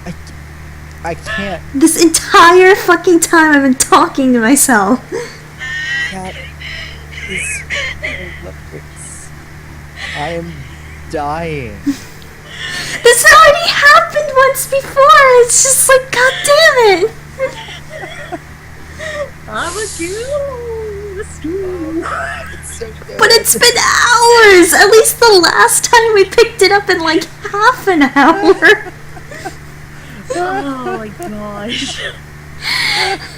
I, I can't. This entire fucking time I've been talking to myself. That is hilarious. I am dying. This already happened once before. It's just like, god damn it. I'm a ghost. It's so good. But it's been hours. At least the last time we picked it up in like half an hour. Oh my gosh.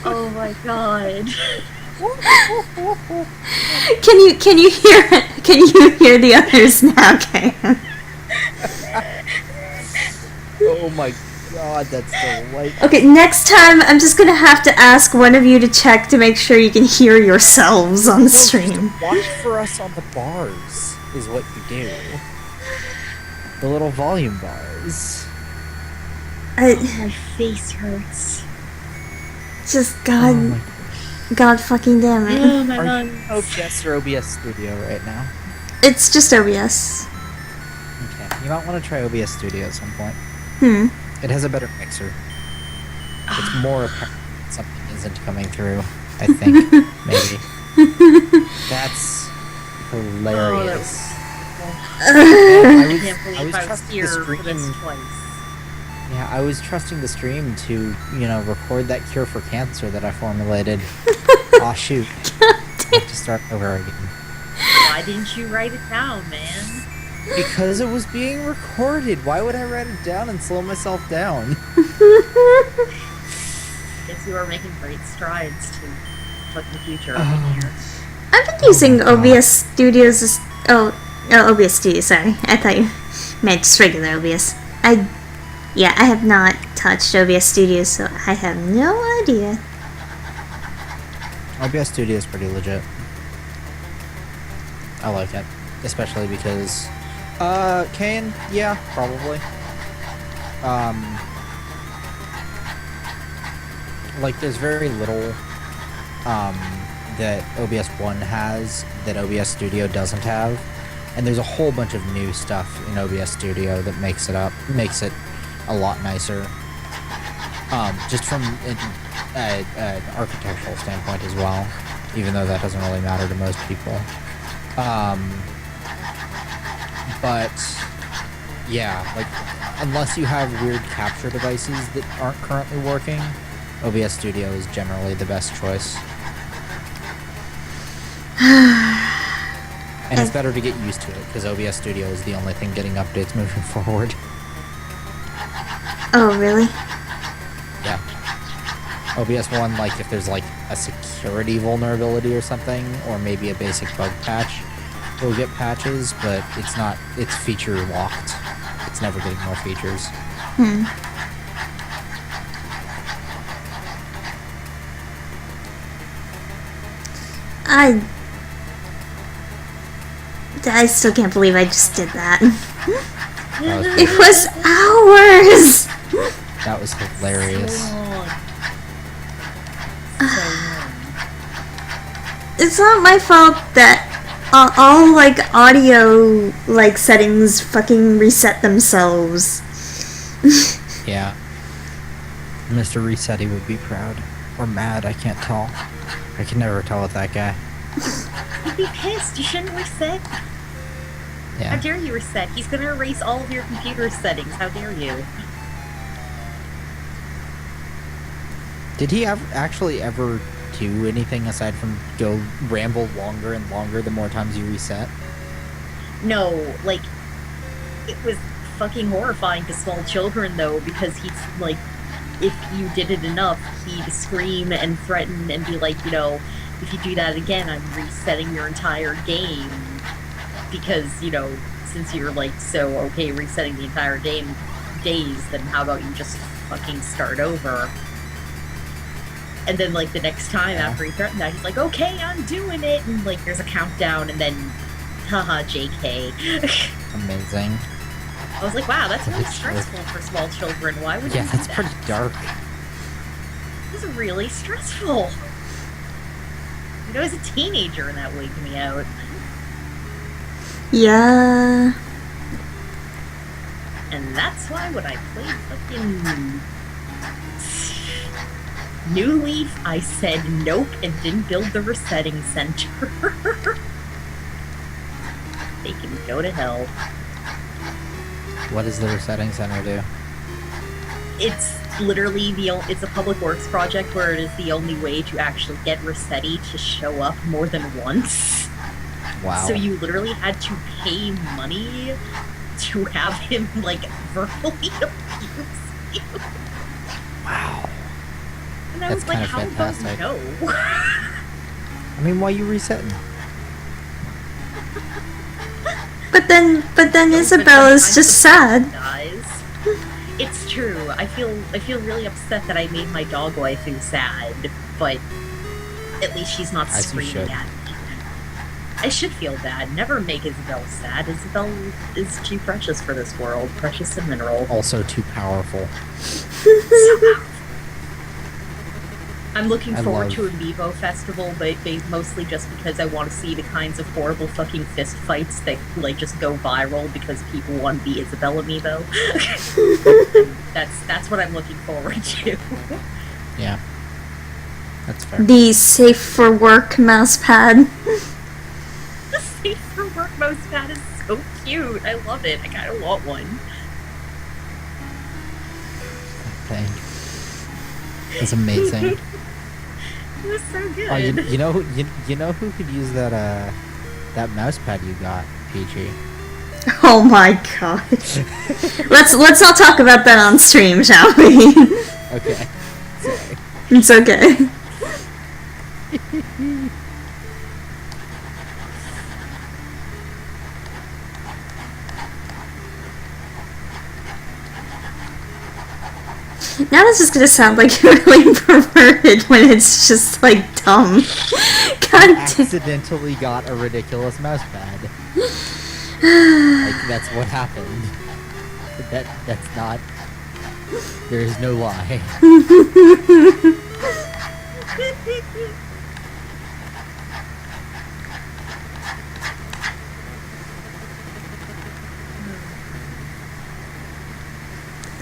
Oh my god. Can you hear the others now, Kay? Oh my god, that's delightful. Okay, next time I'm just gonna have to ask one of you to check to make sure you can hear yourselves on the stream. Just watch for us on the bars, is what you do. The little volume bars. My face hurts. Just Oh God fucking damn it. Oh my Are god. you OBS or OBS Studio right now? It's just OBS. Okay, you might want to try OBS Studio at some point. It has a better mixer. It's more apparent that something isn't coming through, I think. Maybe. That's hilarious. I can't believe I was trusting here the for this stream. twice. Yeah, I was trusting the stream to, record that cure for cancer that I formulated. Aw, shoot. I have to start over again. Why didn't you write it down, man? Because it was being recorded. Why would I write it down and slow myself down? Guess you are making great strides to put the future Oh. in here. I've been using OBS Studios. OBS Studio. Sorry, I thought you meant just regular OBS. I have not touched OBS Studio, so I have no idea. OBS Studio is pretty legit. I like it. Especially because... Kane? Yeah, probably. Like, there's very little, that OBS 1 has that OBS Studio doesn't have. And there's a whole bunch of new stuff in OBS Studio that makes it a lot nicer. Just from an architectural standpoint as well, even though that doesn't really matter to most people. But yeah, like, unless you have weird capture devices that aren't currently working, OBS Studio is generally the best choice. And it's better to get used to it, because OBS Studio is the only thing getting updates moving forward. Oh, really? Yeah. OBS 1, like, if there's, like, a security vulnerability or something, or maybe a basic bug patch, will get patches, but it's feature locked. It's never getting more features. I still can't believe I just did that. That was It was hours! That was hilarious. So long. So long. It's not my fault that all like audio like settings fucking reset themselves. Yeah. Mr. Resetti would be proud. Or mad, I can't tell. I can never tell with that guy. He'd be pissed. You shouldn't reset. How Yeah. dare you reset? He's gonna erase all of your computer settings. How dare you? Did he actually ever do anything aside from go ramble longer and longer the more times you reset? No, like, it was fucking horrifying to small children, though, because he's, like, if you did it enough, he'd scream and threaten and be like, if you do that again, I'm resetting your entire game. Because, since you're, like, so okay resetting the entire game days, then how about you just fucking start over? And then, like, the next time after he threatened that, he's like, okay, I'm doing it! And, like, there's a countdown, and then, haha, JK. Amazing. I was like, wow, that's really stressful for small children. Why would you Yeah, do that's that? pretty dark. This is really stressful. I was a teenager, and that wigged me out. Yeah. And that's why when I played fucking New Leaf, I said nope and didn't build the resetting center. They can go to hell. What does the resetting center do? It's literally it's a public works project where it is the only way to actually get Rossetti to show up more than once. Wow. So you literally had to pay money to have him, like, verbally abuse you. Wow. And I That's was like, kind of how about fantastic. no? I mean, why are you resetting? But then Isabella's just sad. Guys. It's true. I feel really upset that I made my dog waifu sad, but at least she's not As you screaming should. at me. I should feel bad. Never make Isabelle sad. Isabelle is too precious for this world. Precious and mineral. Also too powerful. So powerful. I'm looking I forward love- to Amiibo Festival, but mostly just because I want to see the kinds of horrible fucking fist fights that, like, just go viral because people want to be Isabelle Amiibo. that's what I'm looking forward to. Yeah. That's fair. The safe for work mouse pad. The Safe for Work mouse pad is so cute. I love it. I kind of want one. Thing. That's amazing. It was so good. Oh, you know who could use that mouse pad you got, PG? Oh my god. let's not talk about that on stream, shall we? Okay. Sorry. It's okay. Now this is gonna sound like really perverted when it's just like dumb. God damn. Accidentally got a ridiculous mouse pad. Like, that's what happened. That's not. There is no lie.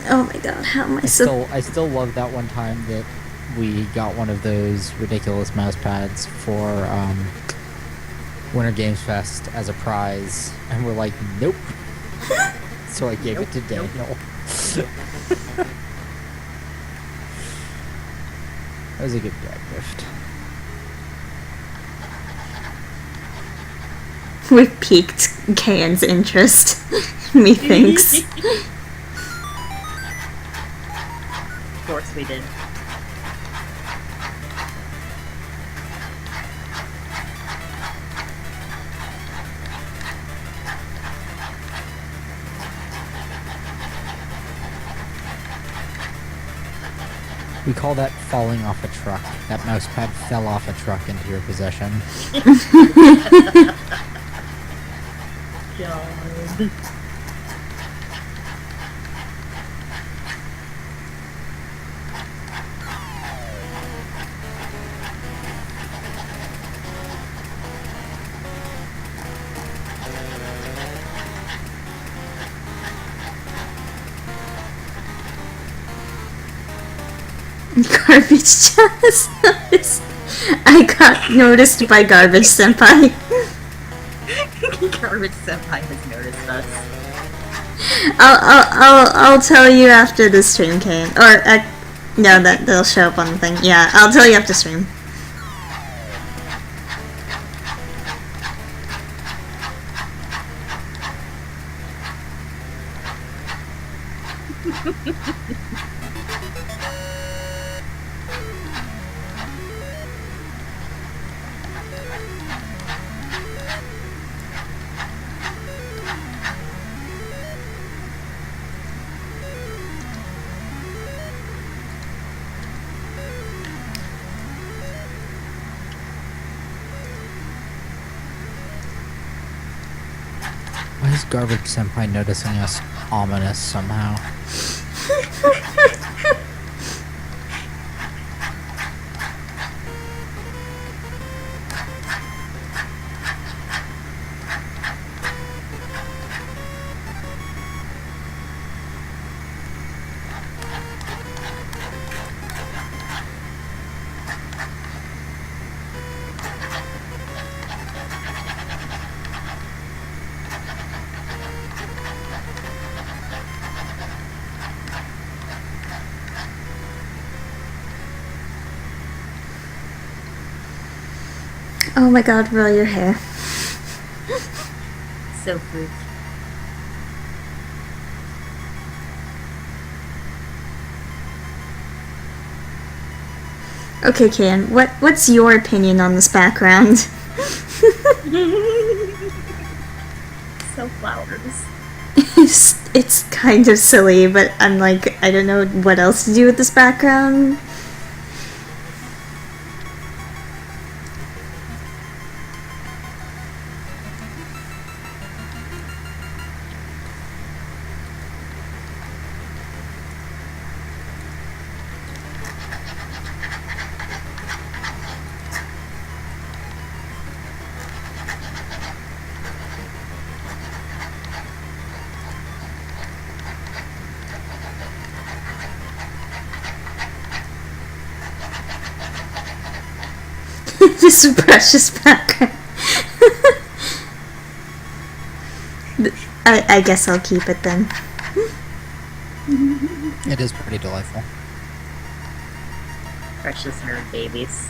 Oh my god, how am I so... I still love that one time that we got one of those ridiculous mouse pads for Winter Games Fest as a prize, and we're like, nope. So I gave it to Daniel. That was a good gag gift. We piqued Kayan's interest, methinks. Of course we did. We call that falling off a truck. That mouse pad fell off a truck into your possession. God. Garbage Jazz. I got noticed by Garbage Senpai. Garbage Senpai has noticed us. I'll tell you after the stream, Kayan. Or no, that'll show up on the thing. Yeah, I'll tell you after stream. Why is Garbage Senpai noticing us ominous somehow? Oh my god, roll your hair. So fruit. Okay, Can, what's your opinion on this background? So flowers. It's kind of silly, but I'm like, I don't know what else to do with this background. This precious background. I guess I'll keep it then. It is pretty delightful. Precious nerd babies.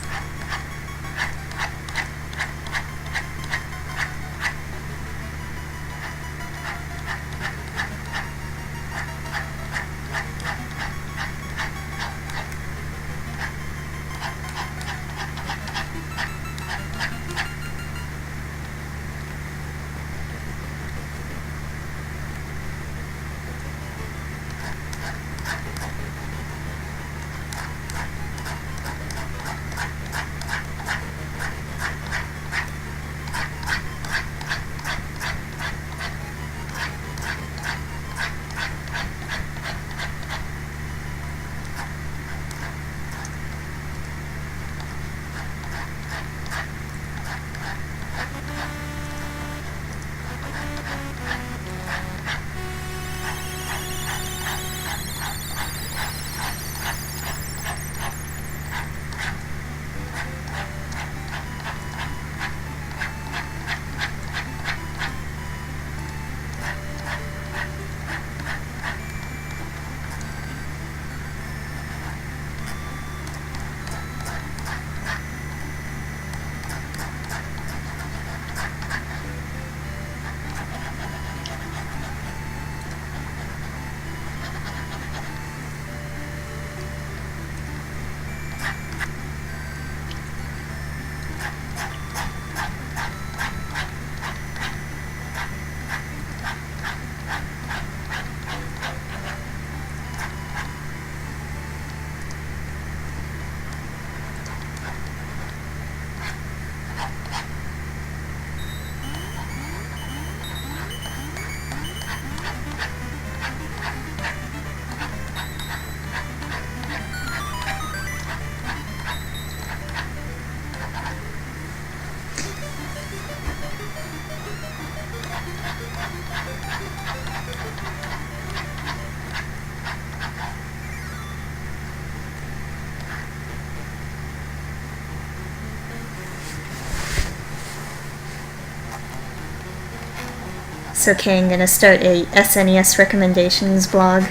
So, okay, I'm gonna start a SNES recommendations blog.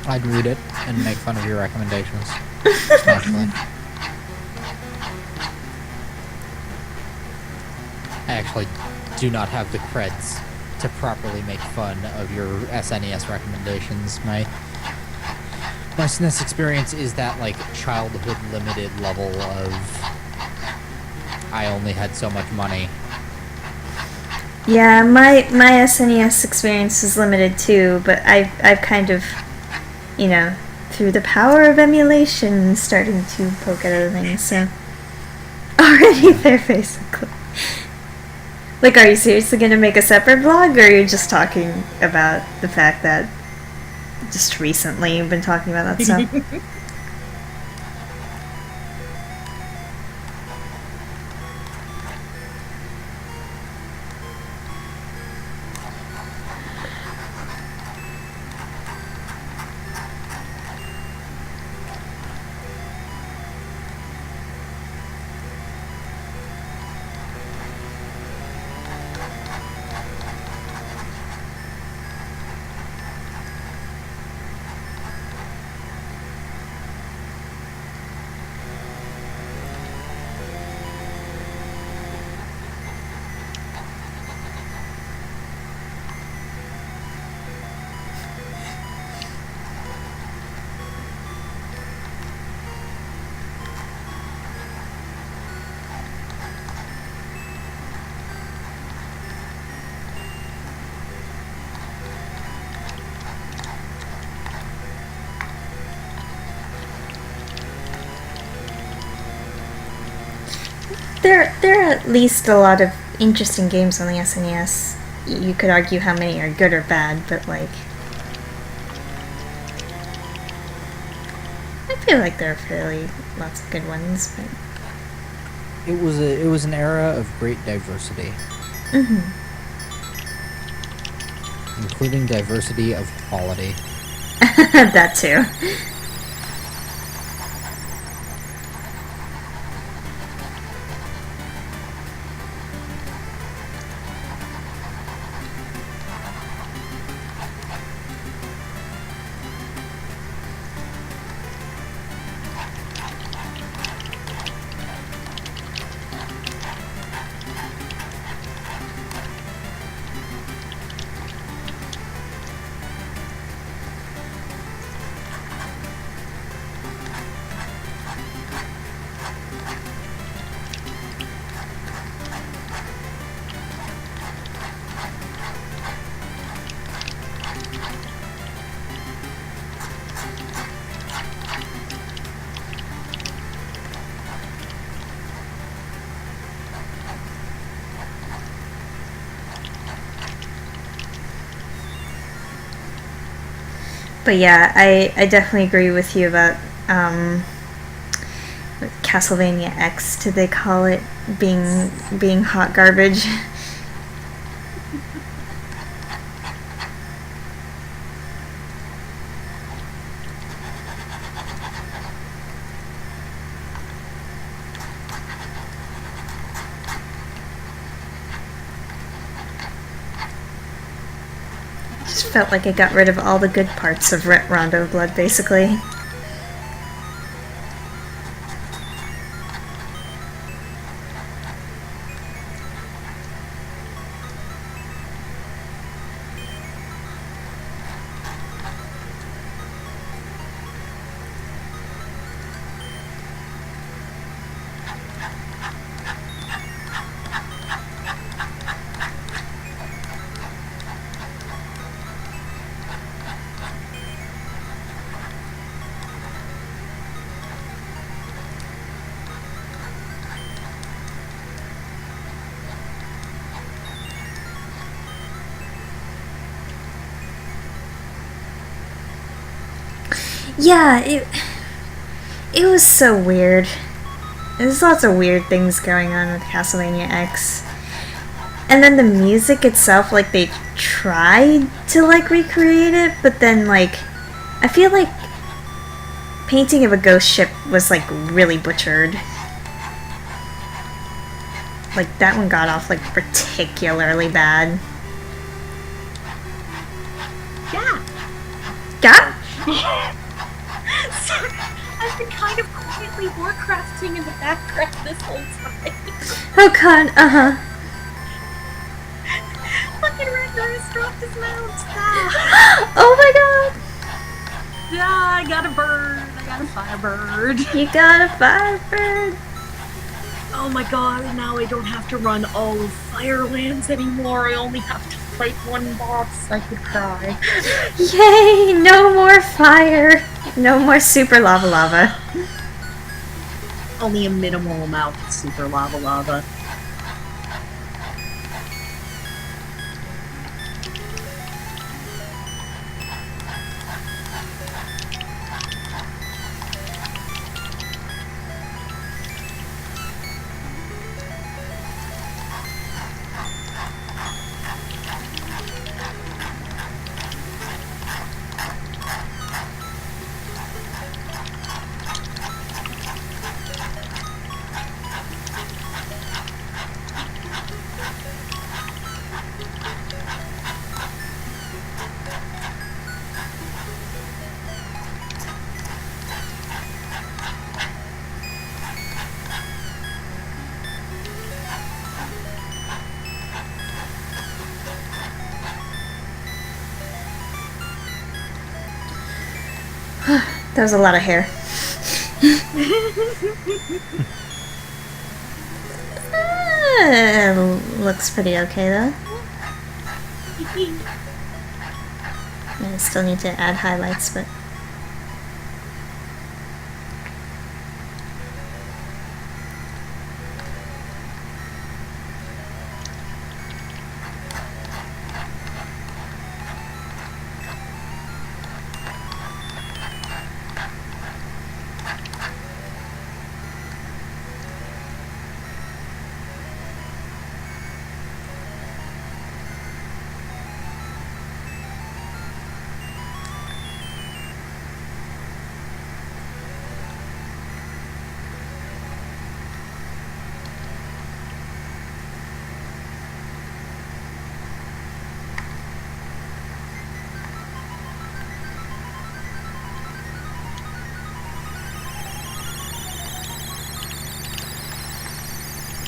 I'd read it and make fun of your recommendations. Especially. I actually do not have the creds to properly make fun of your SNES recommendations. My SNES experience is that, like, childhood limited level of I only had so much money. Yeah, my SNES experience is limited too, but I've kind of, you know, through the power of emulation, starting to poke at other things. So already there, basically. Like, are you seriously gonna make a separate blog, or are you just talking about the fact that just recently you've been talking about that stuff? there are at least a lot of interesting games on the SNES. You could argue how many are good or bad, but like, I feel like there are fairly lots of good ones. But It was an era of great diversity, including diversity of quality. that too. But yeah, I definitely agree with you about Castlevania X, did they call it, being hot garbage. Just felt like it got rid of all the good parts of Rondo Blood, basically. Yeah, it was so weird. There's lots of weird things going on with Castlevania X. And then the music itself, like, they tried to, like, recreate it, but then, like, I feel like Painting of a Ghost Ship was, like, really butchered. Like, that one got off, like, particularly bad. Yeah. Got? Sorry, I've been kind of quietly Warcrafting in the background this whole time. Oh god, uh-huh. Fucking Render has dropped his mount. Ah. Oh my god! Yeah, I got a bird. I got a firebird. You got a firebird! Oh my god, now I don't have to run all of Firelands anymore. I only have to fight one boss. I could cry. Yay! No more fire! No more super lava lava. Only a minimal amount of super lava. That was a lot of hair. Looks pretty okay though. I still need to add highlights, but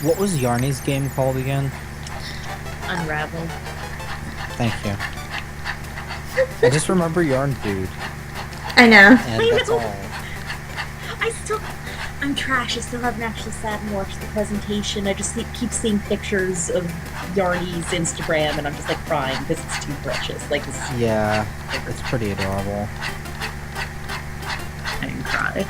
What was Yarny's game called again? Unravel. Thank you. I just remember Yarn Dude, I know. and I that's know. all. I'm trash. I still haven't actually sat and watched the presentation. I just keep seeing pictures of Yarny's Instagram, and I'm just like crying because it's too precious. Like, this is, Yeah, it's pretty adorable. I didn't cry.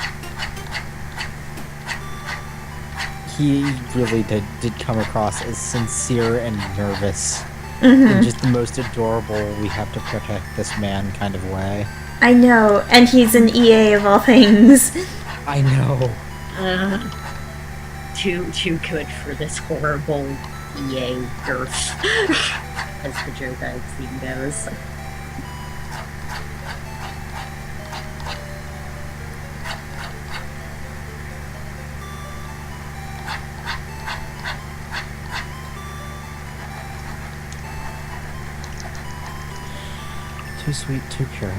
He really did come across as sincere and nervous. Mm-hmm. In just the most adorable, we have to protect this man kind of way. I know, and he's an EA of all things. I know. Too good for this horrible EA girth, as the joke I've seen goes. Too sweet, too pure.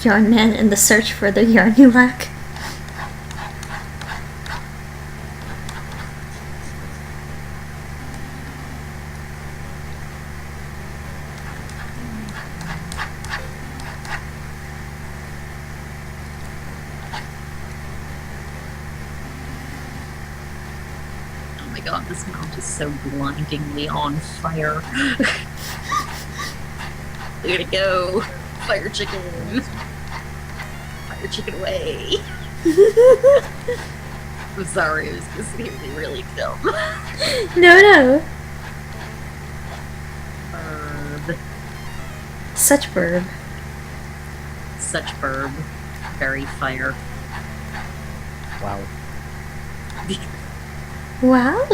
Yarn Man in the search for the yarn you lack. Oh my god, this mount is so blindingly on fire. Look at it go! Fire chicken! Fire chicken away! I'm sorry, it was just really, really dumb. No. Burb. Such burb. Such burb. Very fire. Wow. Wow.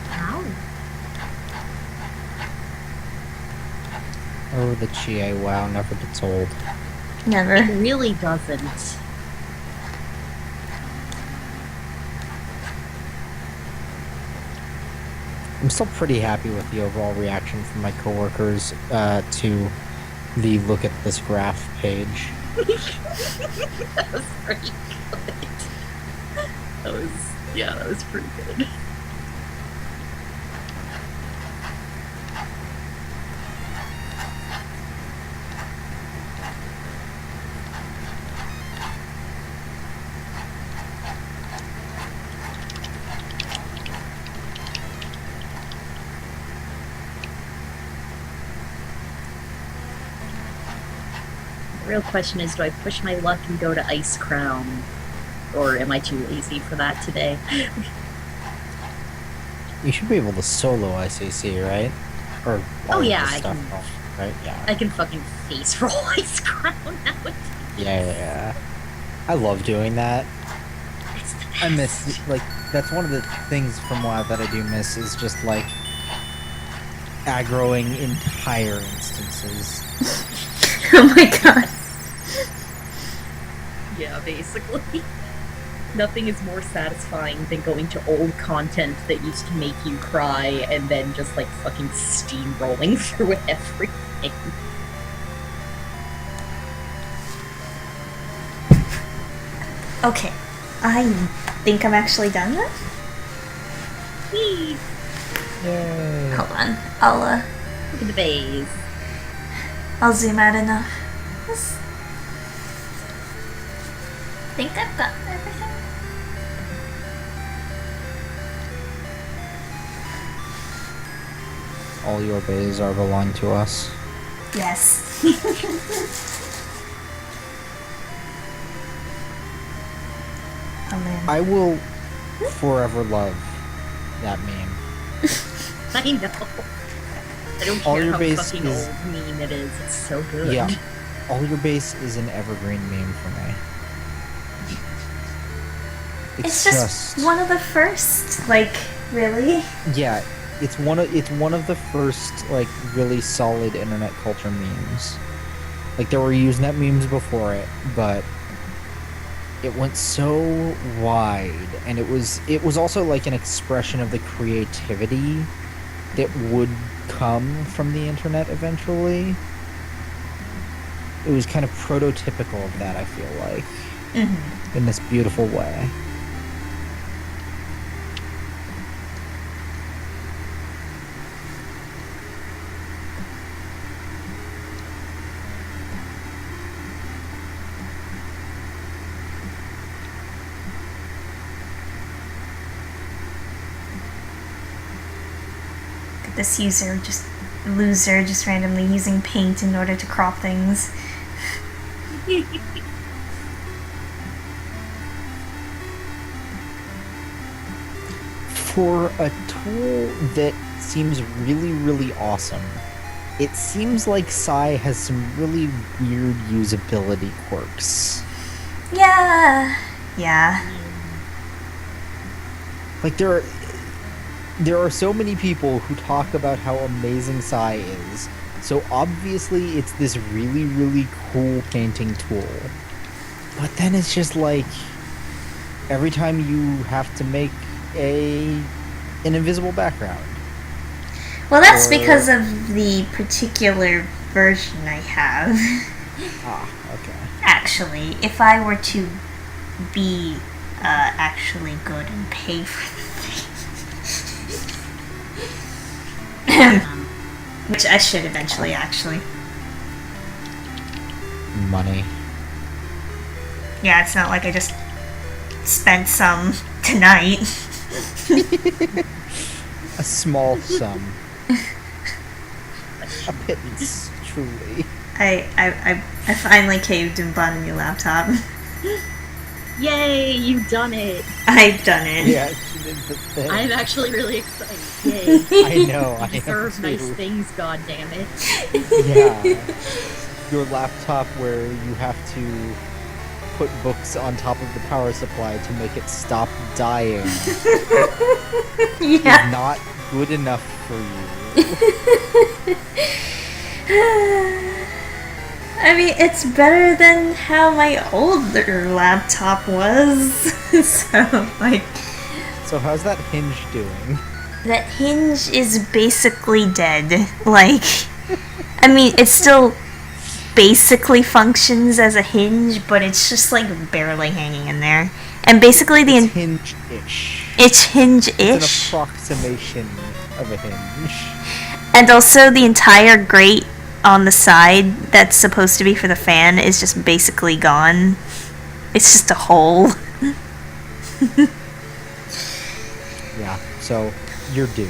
Wow. Oh, the Chie wow never gets old. Never. It really doesn't. I'm still pretty happy with the overall reaction from my coworkers to the look at this graph page. That was pretty good. That was pretty good. The real question is, do I push my luck and go to Ice Crown? Or am I too lazy for that today? You should be able to solo ICC, right? Or all yeah, of the I stuff, can. right? Yeah. I can fucking face roll Ice Crown nowadays. Yeah. I love doing that. It's the I best. miss, like, that's one of the things from WoW that I do miss is just, like, aggroing entire instances. Oh my god. Yeah, basically. Nothing is more satisfying than going to old content that used to make you cry and then just like fucking steamrolling through everything. Okay. I think I'm actually done now. Whee! Yay. Hold on. Look at the bays. I'll zoom out enough. I think I've got everything. All your bays are belong to us. Yes. Oh man. I will forever love that meme. I know. I don't All care your how base fucking is- old meme it is. It's so good. Yeah. All your base is an evergreen meme for me. It's just one of the first, like, Really? Yeah, it's one of the first like really solid internet culture memes. Like there were Usenet memes before it, but it went so wide, and it was also like an expression of the creativity that would come from the internet eventually. It was kind of prototypical of that, I feel like, in this beautiful way. This loser just randomly using paint in order to crop things. For a tool that seems really, really awesome, it seems like Psy has some really weird usability quirks. Yeah. Like there are so many people who talk about how amazing Psy is. So obviously it's this really, really cool painting tool. But then it's just like every time you have to make an invisible background. Well, that's because of the particular version I have. Okay. Actually, if I were to be actually good and pay for the thing. Which I should eventually, actually. Money. Yeah, it's not like I just spent some tonight. A small sum. A pittance, truly. I finally caved and bought a new laptop. Yay, you've done it! I've done it. Yeah, she did the thing. I'm actually really excited. Yay. I know, I You deserve am nice too. things, goddammit. Yeah. Your laptop where you have to put books on top of the power supply to make it stop dying Yeah. is not good enough for you. I mean, it's better than how my older laptop was. So, like, So how's that hinge doing? that hinge is basically dead. Like, I mean, it still basically functions as a hinge, but it's just like barely hanging in there. And basically It's hinge-ish. it's hinge-ish. It's an approximation of a hinge. And also the entire grate on the side that's supposed to be for the fan is just basically gone. It's just a hole. Yeah, so you're due.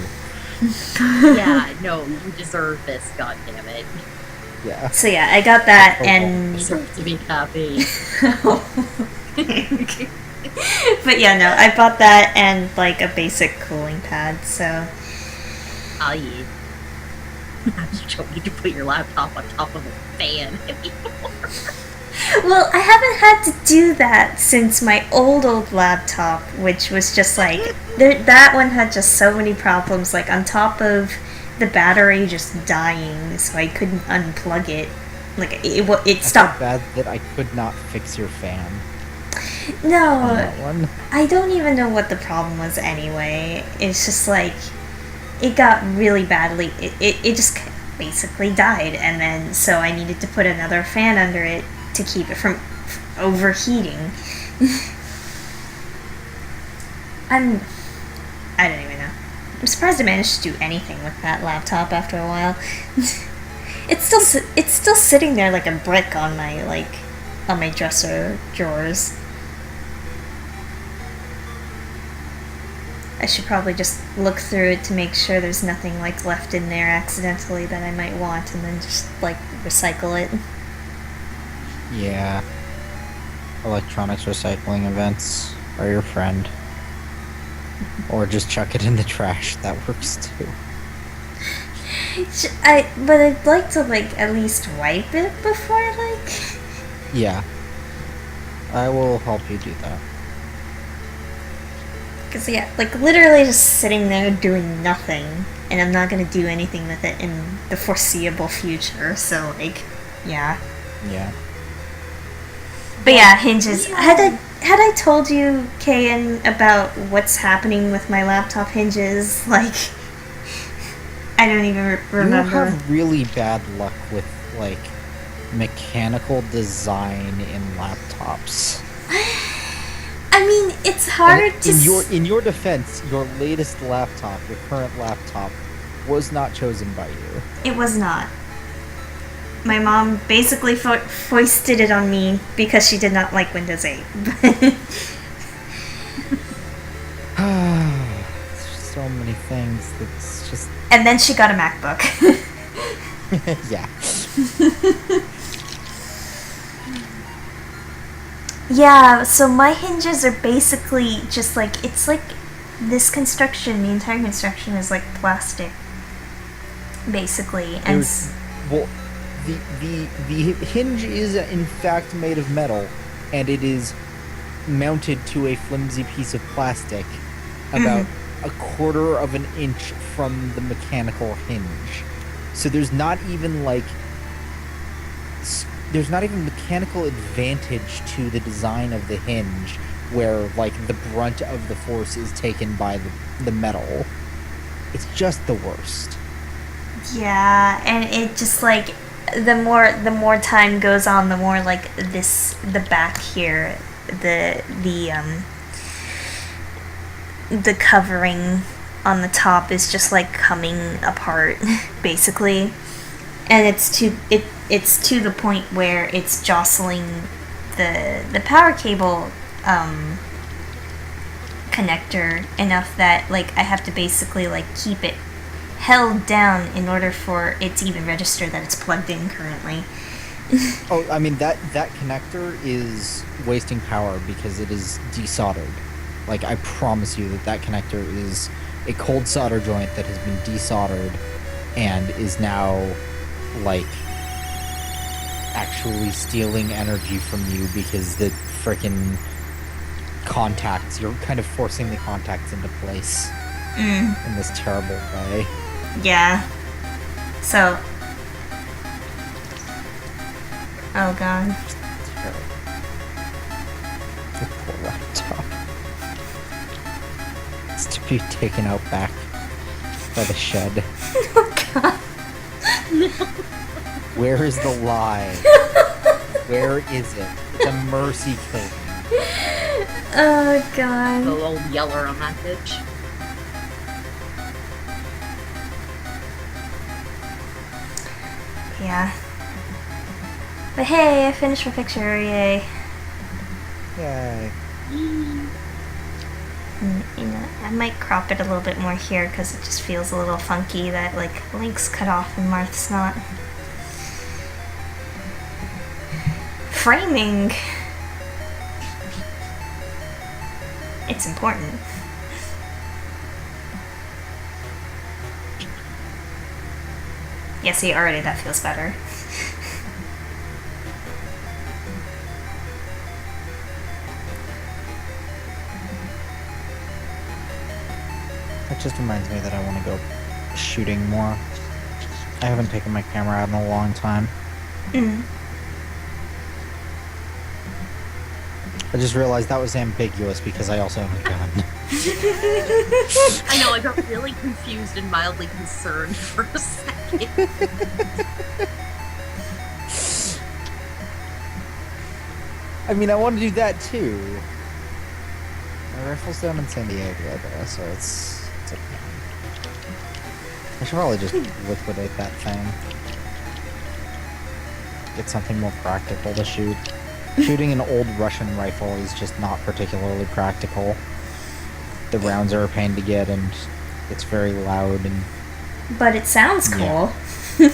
Yeah, no, you deserve this, goddammit. Yeah. So yeah, I got that You and deserve to be happy. but yeah, no, I bought that and like a basic cooling pad, so Oh, yeah. You don't need to put your laptop on top of a fan anymore. well, I haven't had to do that since my old laptop, which was just like that one had just so many problems, like on top of the battery just dying, so I couldn't unplug it. Like it I stopped. felt bad that I could not fix your fan on No, that one. I don't even know what the problem was anyway. It's just like it got really badly. It just basically died, and then so I needed to put another fan under it to keep it from overheating. I don't even know. I'm surprised I managed to do anything with that laptop after a while. it's still sitting there like a brick on my dresser drawers. I should probably just look through it to make sure there's nothing like left in there accidentally that I might want, and then just like recycle it. Yeah. Electronics recycling events are your friend. Or just chuck it in the trash. That works too. But I'd like to like at least wipe it before like. Yeah. I will help you do that. Because, yeah, like, literally just sitting there doing nothing, and I'm not gonna do anything with it in the foreseeable future, so, like, yeah. Yeah. But yeah, hinges. Had I told you, Kayan, about what's happening with my laptop hinges? Like, I don't even remember. You have really bad luck with, like, mechanical design in laptops. I mean, it's hard to... In your defense, your latest laptop, your current laptop, was not chosen by you. It was not. My mom basically foisted it on me because she did not like Windows 8. So many things that's just... And then she got a MacBook. Yeah. Yeah, so my hinges are basically just like, it's like this construction, the entire construction is like plastic, basically. And well, the hinge is in fact made of metal, and it is mounted to a flimsy piece of plastic about a quarter of an inch from the mechanical hinge. So there's not even like... There's not even mechanical advantage to the design of the hinge where, like, the brunt of the force is taken by the metal. It's just the worst. Yeah, and it just, like, the more time goes on, the more, like, the back here, the covering on the top is just, like, coming apart, basically. And it's to the point where it's jostling the power cable connector enough that, like, I have to basically, like, keep it held down in order for it to even register that it's plugged in currently. Oh, I mean, that connector is wasting power because it is desoldered. Like, I promise you that connector is a cold solder joint that has been desoldered and is now, like, actually stealing energy from you because the frickin' contacts, you're kind of forcing the contacts into place in this terrible way. Yeah. So. Oh god. Terrible. Your poor laptop. It's to be taken out back by the shed. Oh god. No. Where is the lie? Where is it? It's a mercy killing. Oh god. Go old yeller on that bitch. Yeah. But hey, I finished my picture, yay. Yay. And, you know, I might crop it a little bit more here because it just feels a little funky that, like, Link's cut off and Marth's not. Framing. It's important. Yeah, see, already that feels better. That just reminds me that I want to go shooting more. I haven't taken my camera out in a long time. I just realized that was ambiguous because I also have a gun. I know, I got really confused and mildly concerned for a second. I mean, I want to do that too. My rifle's down in San Diego, though, so it's okay. I should probably just liquidate that thing. Get something more practical to shoot. Shooting an old Russian rifle is just not particularly practical. The rounds are a pain to get, and it's very loud, and... But it sounds cool. Yeah.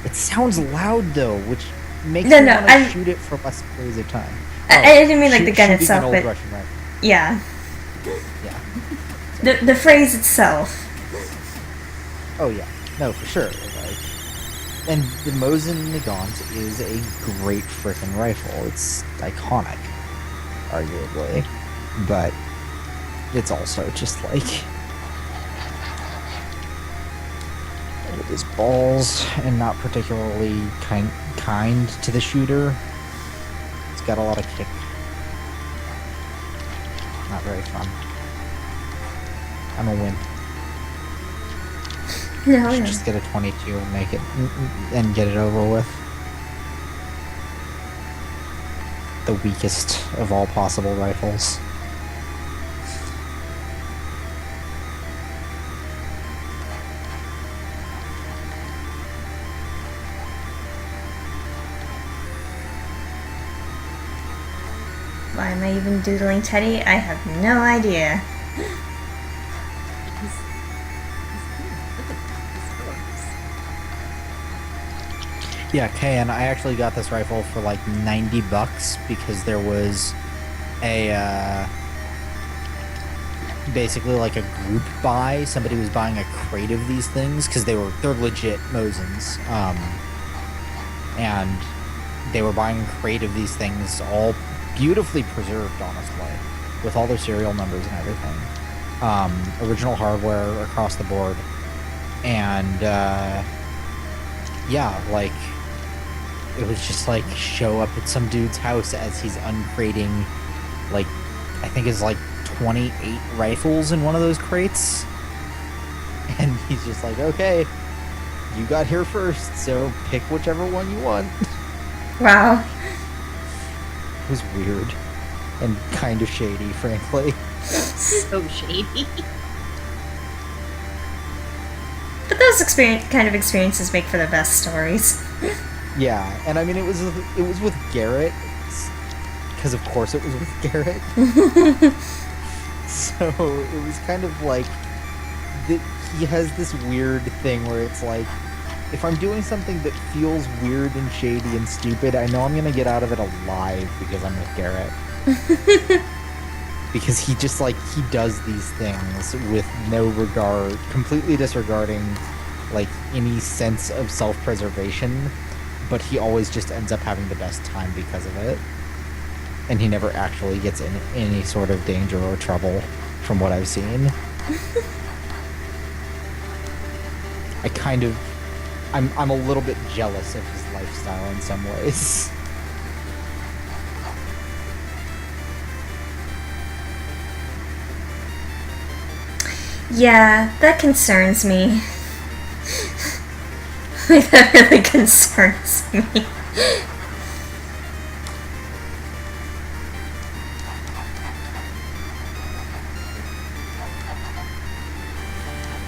It sounds loud, though, which makes No, me no, want to I'm- shoot it for less periods of time. I didn't mean like the gun shooting itself, an old but Russian rifle. yeah, Yeah. the phrase itself. Oh yeah, no, for sure. Like, and the Mosin Nagant is a great frickin' rifle. It's iconic, arguably. But it's also just like it is balls and not particularly kind to the shooter. It's got a lot of kick. Not very fun. I'm a win. No, Should no. just get a 22 and make it and get it over with. The weakest of all possible rifles. Why am I even doodling Teddy? I have no idea. Yeah, Kay, and I actually got this rifle for like $90 because there was a basically like a group buy. Somebody was buying a crate of these things because they're legit Mosins, and they were buying a crate of these things, all beautifully preserved, honestly, with all their serial numbers and everything. Original hardware across the board, and yeah, like. It was just like show up at some dude's house as he's uncrating, like, I think it's like 28 rifles in one of those crates. And he's just like, okay, you got here first, so pick whichever one you want. Wow. It was weird and kind of shady, frankly. So shady. But those kind of experiences make for the best stories. Yeah, and I mean, it was with Garrett, because of course it was with Garrett. So it was kind of like he has this weird thing where it's like, if I'm doing something that feels weird and shady and stupid, I know I'm gonna get out of it alive because I'm with Garrett. Because he just like he does these things with no regard, completely disregarding like any sense of self-preservation. But he always just ends up having the best time because of it. And he never actually gets in any sort of danger or trouble, from what I've seen. I'm a little bit jealous of his lifestyle in some ways. Yeah, that concerns me. Like, that really concerns me.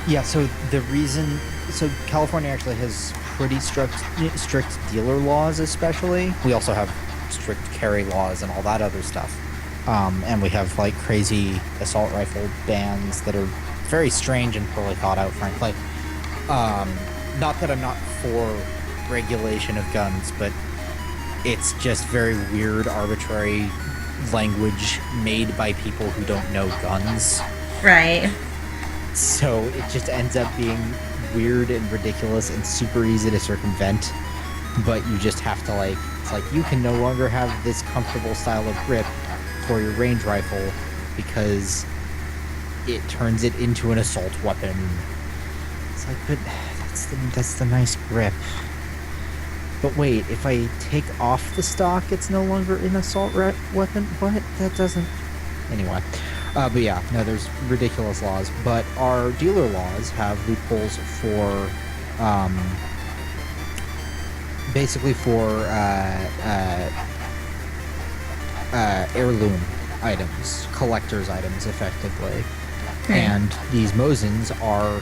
Yeah, so California actually has pretty strict dealer laws, especially. We also have strict carry laws and all that other stuff. And we have like crazy assault rifle bans that are very strange and poorly thought out, frankly. Not that I'm not for regulation of guns, but it's just very weird, arbitrary language made by people who don't know guns. Right. So it just ends up being weird and ridiculous and super easy to circumvent. But you just have to like, it's like you can no longer have this comfortable style of grip for your range rifle because it turns it into an assault weapon. It's like, but that's the nice grip. But wait, if I take off the stock, it's no longer an assault weapon? What? That doesn't... Anyway. But yeah, no, there's ridiculous laws. But our dealer laws have loopholes for, basically for, heirloom items, collector's items, effectively. And these Mosins are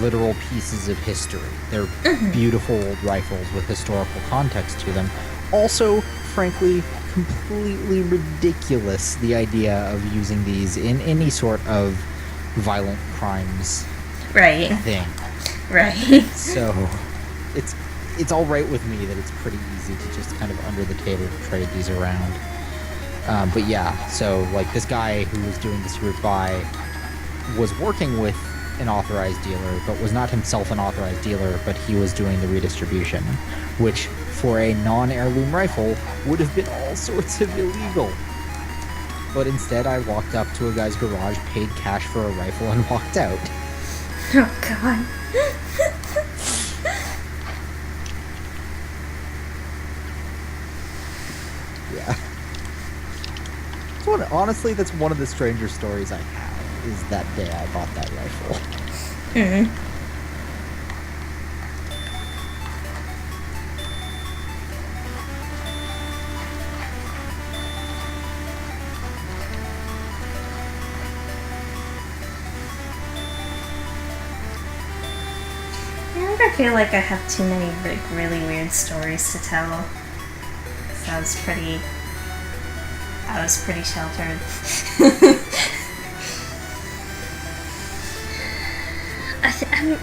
literal pieces of history. They're beautiful old rifles with historical context to them. Also, frankly, completely ridiculous, the idea of using these in any sort of violent crimes thing. Right. So, it's all right with me that it's pretty easy to just kind of under the table trade these around. But yeah, so like this guy who was doing this group buy was working with an authorized dealer, but was not himself an authorized dealer, but he was doing the redistribution, which for a non-heirloom rifle would have been all sorts of illegal. But instead, I walked up to a guy's garage, paid cash for a rifle, and walked out. Oh god. Yeah. Honestly, that's one of the stranger stories I have, is that day I bought that rifle. Hmm. I never feel like I have too many really weird stories to tell. So I was pretty sheltered.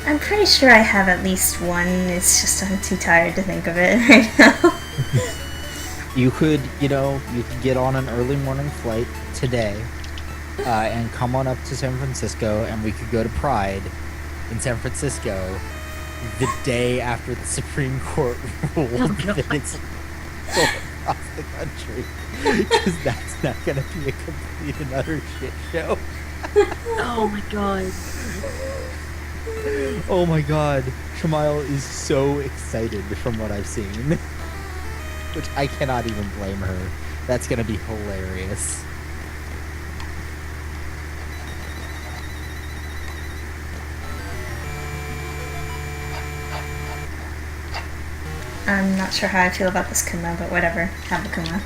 I'm pretty sure I have at least one. It's just I'm too tired to think of it right now. You could get on an early morning flight today, and come on up to San Francisco, and we could go to Pride in San Francisco the day after the Supreme Court ruled that it's sold across the country. Because that's not going to be a complete and utter shit show. Oh my god. Oh my god. Shamail is so excited from what I've seen. Which I cannot even blame her. That's going to be hilarious. I'm not sure how I feel about this Kuma, but whatever. Have a Kuma.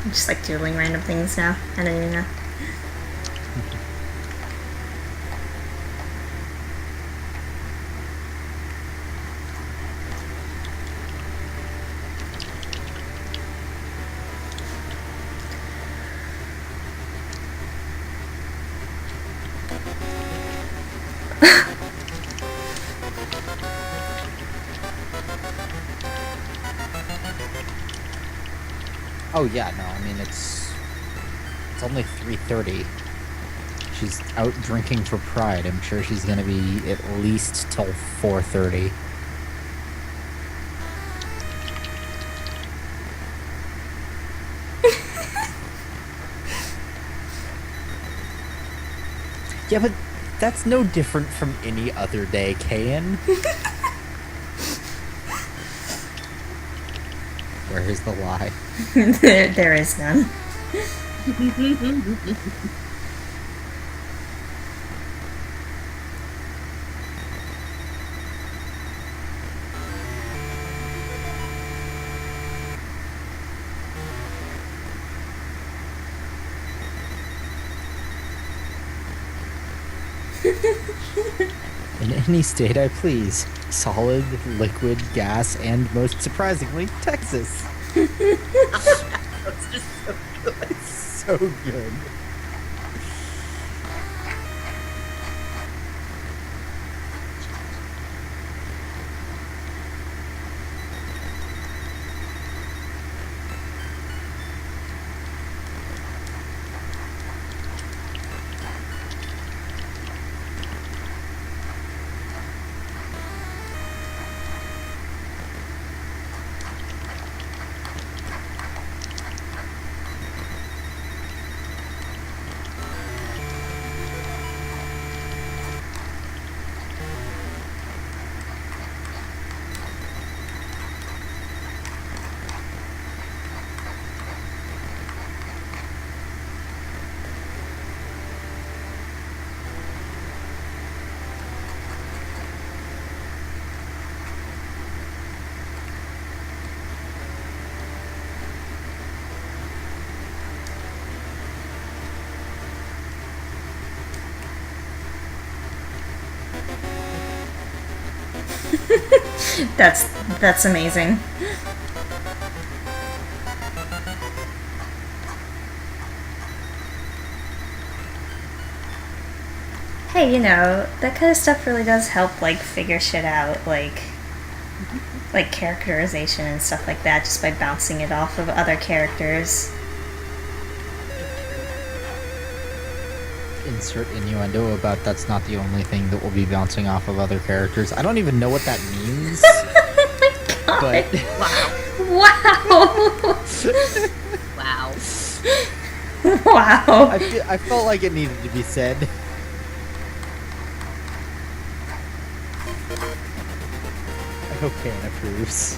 I'm just like doodling random things now. I don't even know. Oh yeah, no, I mean it's only 3:30. She's out drinking for Pride. I'm sure she's gonna be at least till 4:30. Yeah, but that's no different from any other day, Kayan. Where's the lie? There is none. In any state I please. Solid, liquid, gas, and most surprisingly, Texas. That's just so good. It's so good. That's amazing. Hey, you know, that kind of stuff really does help, like, figure shit out, like characterization and stuff like that, just by bouncing it off of other characters. Insert innuendo about that's not the only thing that will be bouncing off of other characters. I don't even know what that means. Oh my But Wow. Wow. Wow. Wow. I felt like it needed to be said. I hope Karen approves.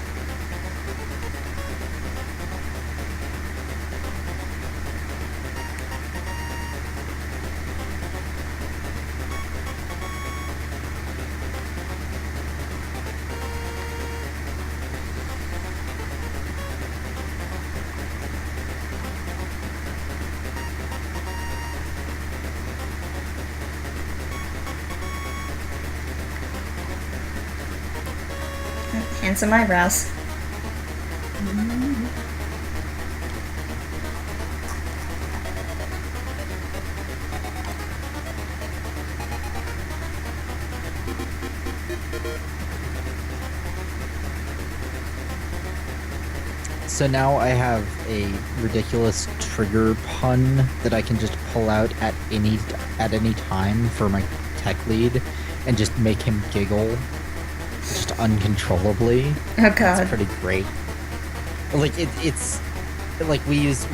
Handsome eyebrows. So now I have a ridiculous trigger pun that I can just pull out at any time for my tech lead and just make him giggle just uncontrollably. Oh god. It's pretty great. Like it's like we use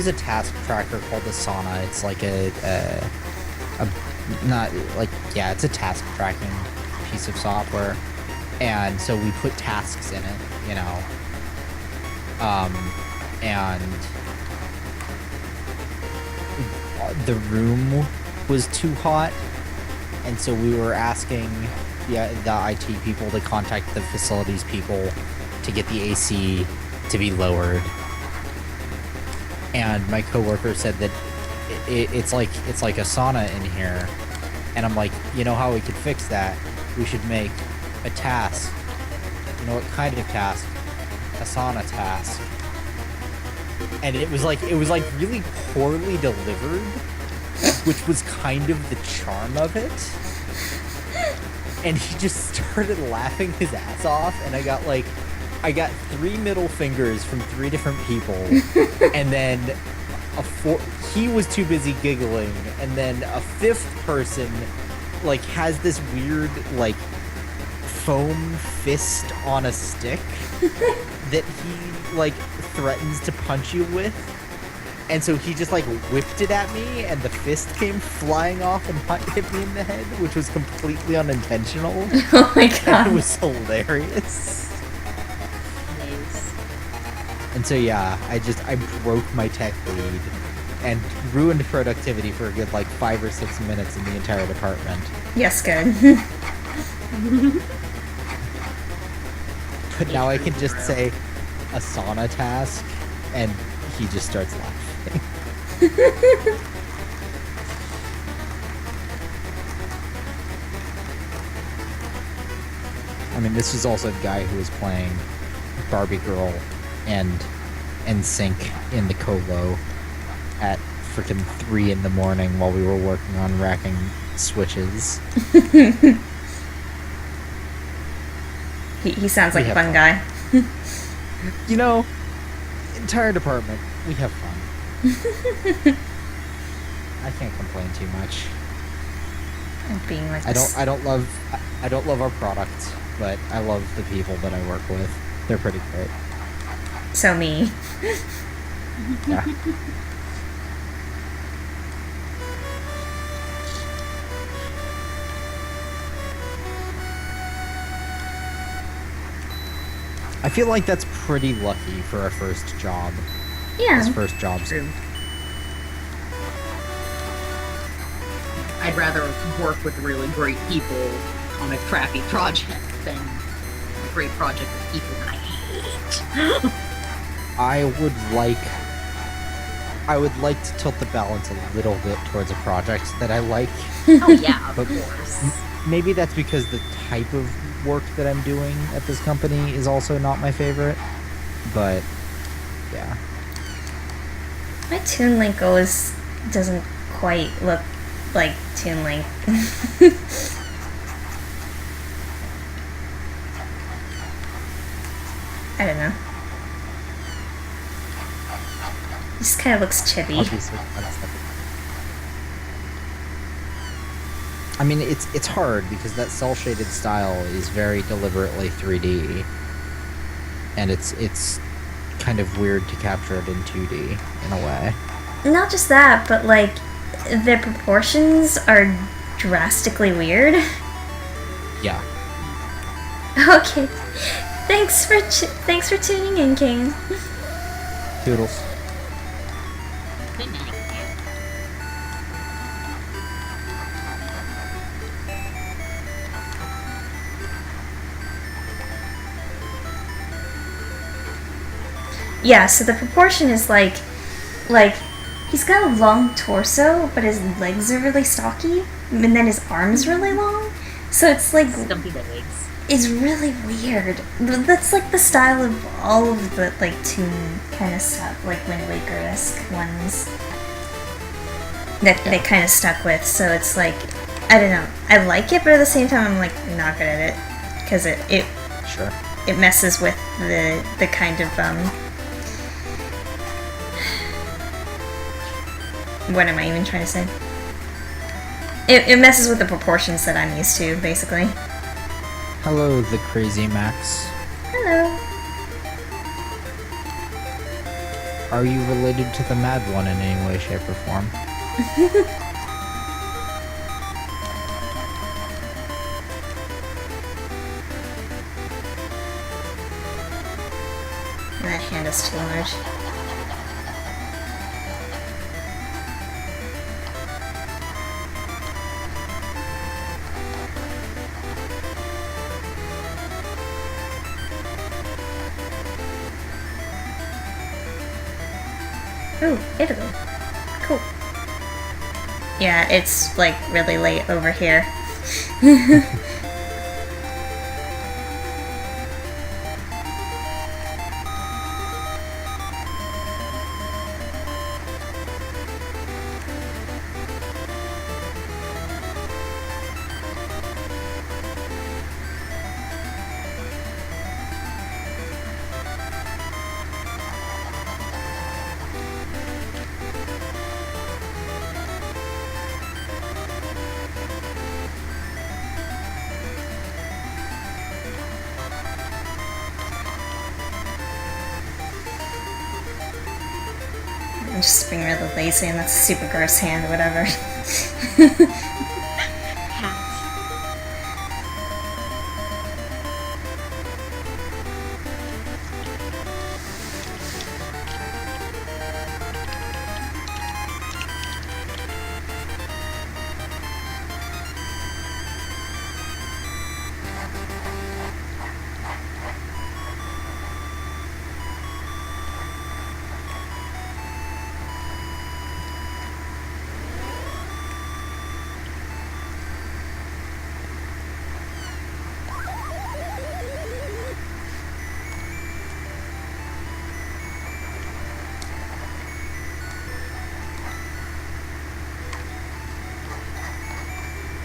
a task tracker called Asana. It's like a not like yeah, it's a task tracking piece of software, and so we put tasks in it, you know. And the room was too hot, and so we were asking the IT people to contact the facilities people to get the AC to be lowered. And my coworker said that it's like a sauna in here, and I'm like, you know how we could fix that? We should make a task. You know what kind of task? A sauna task. And it was like really poorly delivered, which was kind of the charm of it. And he just started laughing his ass off, and I got 3 middle fingers from 3 different people, and then he was too busy giggling, and then a 5th person like has this weird like foam fist on a stick that he like threatens to punch you with, and so he just like whipped it at me, and the fist came flying off and hit me in the head, which was completely unintentional. Oh my And god. it was hilarious. Nice. And so yeah, I broke my tech lead and ruined productivity for a good like 5 or 6 minutes in the entire department. Yes, good. But now I can just say Asana task, and he just starts laughing. I mean, this was also the guy who was playing Barbie Girl and NSYNC in the Colo at freaking 3 in the morning while we were working on racking switches. He sounds like We a have fun guy. You know, entire department, we have fun. I can't complain too much. Being like I this. don't love our product, but I love the people that I work with. They're pretty great. So me. Yeah. I feel like that's pretty lucky for our first job. Yeah. His first job's True. I'd rather work with really great people on a crappy project than a great project with people that I hate. I would like to tilt the balance a little bit towards a project that I like. Oh yeah, of But- course. Maybe that's because the type of work that I'm doing at this company is also not my favorite. But yeah. My Toon Link doesn't quite look like Toon Link. I don't know. Just kind of looks chibi. Obviously, that's the- I mean, it's hard because that cel shaded style is very deliberately 3D. and it's kind of weird to capture it in 2D in a way. Not just that, but like their proportions are drastically weird. Yeah. Okay. Thanks for tuning in, Kane. Toodles. Yeah, so the proportion is like he's got a long torso, but his legs are really stocky, and then his arms really long. So it's like Stumpy legs. it's really weird. That's like the style of all of the like Toon kind of stuff, like Wind Waker-esque ones that they kind of stuck with. So it's like, I don't know, I like it, but at the same time I'm like not good at it because it Sure. it messes with the kind of what am I even trying to say? It messes with the proportions that I'm used to, basically. Hello, the Crazy Max. Hello. Are you related to the Mad One in any way, shape, or form? That hand is too large. Ooh, Italy. Cool. Yeah, it's like really late over here. I'm just being really lazy, and that's a super gross hand, or whatever.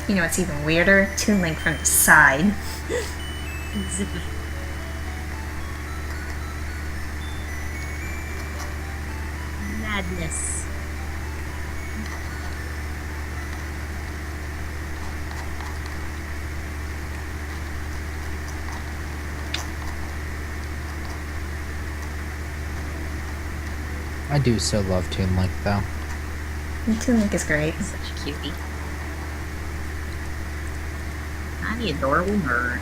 You know what's even weirder? Toon Link from the side. Madness. I do so love Toon Link, though. Toon Link is great. Such a cutie. Tiny adorable bird.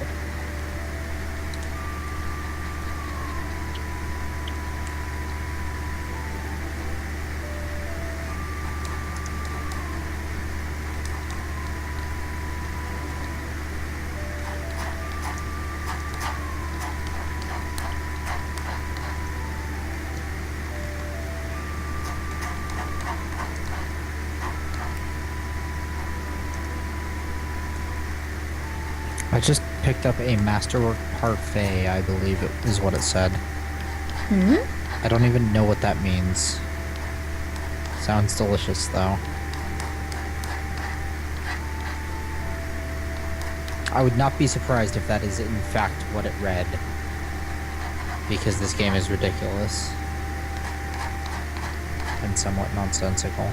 I just picked up a Masterwork Parfait, I believe it is what it said. Hmm? I don't even know what that means. Sounds delicious, though. I would not be surprised if that is in fact what it read. Because this game is ridiculous. And somewhat nonsensical.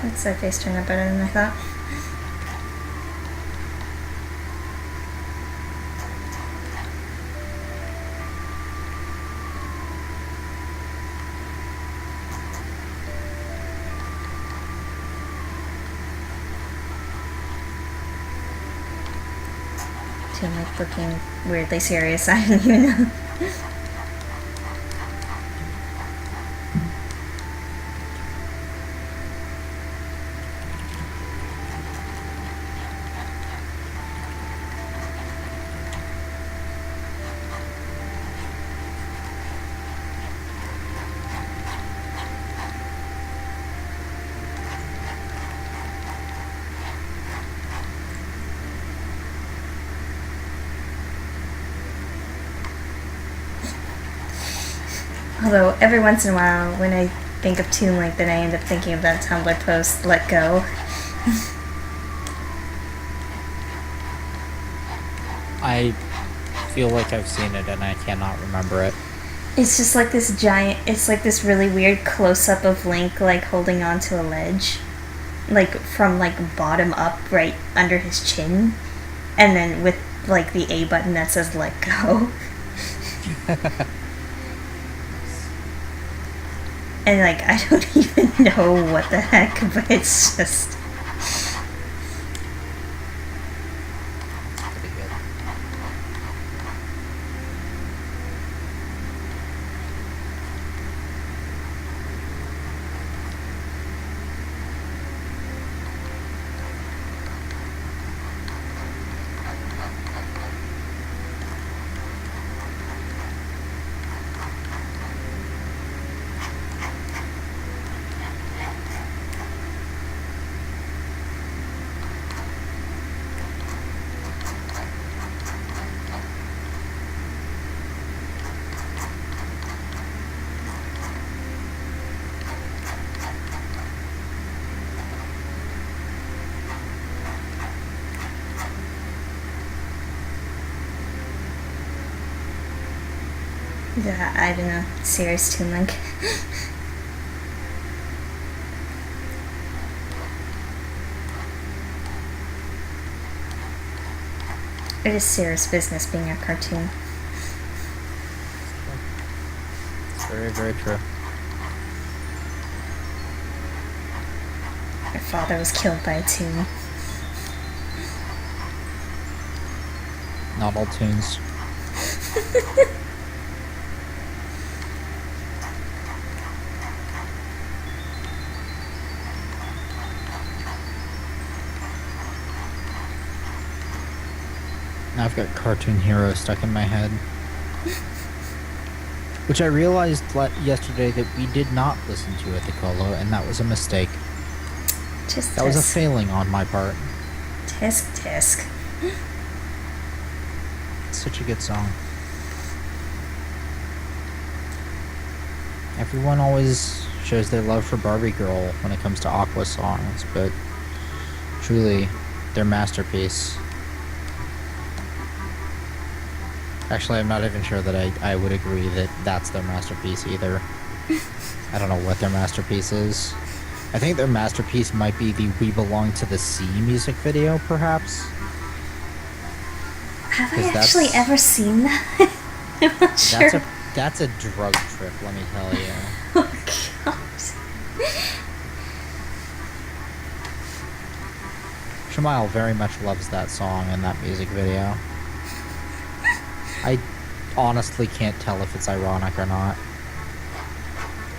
That side face turned out better than I thought. Team like looking weirdly serious. I don't even know. Although, every once in a while, when I think of Toon Link, then I end up thinking of that Tumblr post, Let Go. I feel like I've seen it and I cannot remember it. It's just like this giant, it's like this really weird close-up of Link, like, holding onto a ledge. Like, from, like, bottom up, right under his chin. And then with, like, the A button that says Let Go. And, like, I don't even know what the heck, but it's just... Pretty good. Yeah, I don't know. Serious Toon Link. It is serious business being a cartoon. It's very, very true. Her father was killed by a toon. Not all tunes. Now I've got Cartoon Hero stuck in my head. Which I realized yesterday that we did not listen to at the Colo, and that was a mistake. Tisk That was a tisk. failing on my part. Tisk tisk. It's such a good song. Everyone always shows their love for Barbie Girl when it comes to Aqua songs, but truly, their masterpiece. Actually, I'm not even sure that I would agree that that's their masterpiece either. I don't know what their masterpiece is. I think their masterpiece might be the We Belong to the Sea music video, perhaps. Have I 'Cause actually that's- ever seen that? I'm not sure. That's a drug trip, let me tell you. Oh, God. Shemile very much loves that song and that music video. I honestly can't tell if it's ironic or not.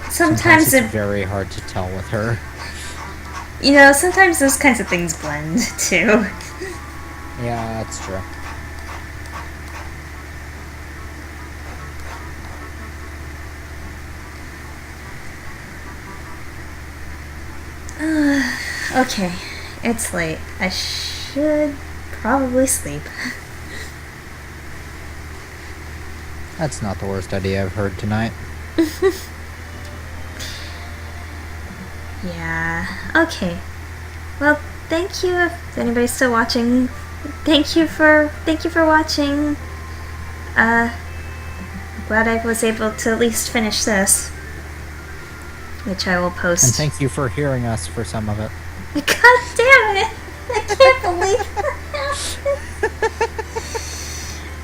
Sometimes it's it, very hard to tell with her. you know, sometimes those kinds of things blend, too. Yeah, that's true. Okay, it's late. I should probably sleep. That's not the worst idea I've heard tonight. Yeah, okay. Well, thank you if anybody's still watching. Thank you for watching. Glad I was able to at least finish this. which I will post. And thank you for hearing us for some of it. God damn it! I can't believe that.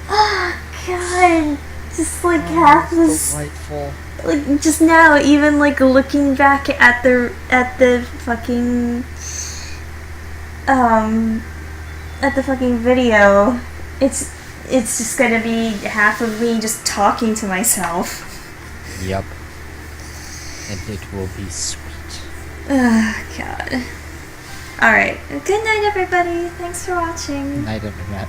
Oh god. Just like half this, Delightful. like just now, even like looking back at the fucking at the fucking video, it's just gonna be half of me just talking to myself. Yep. And it will be sweet. Oh god. Alright. Good night everybody. Thanks for watching. Night, Internet.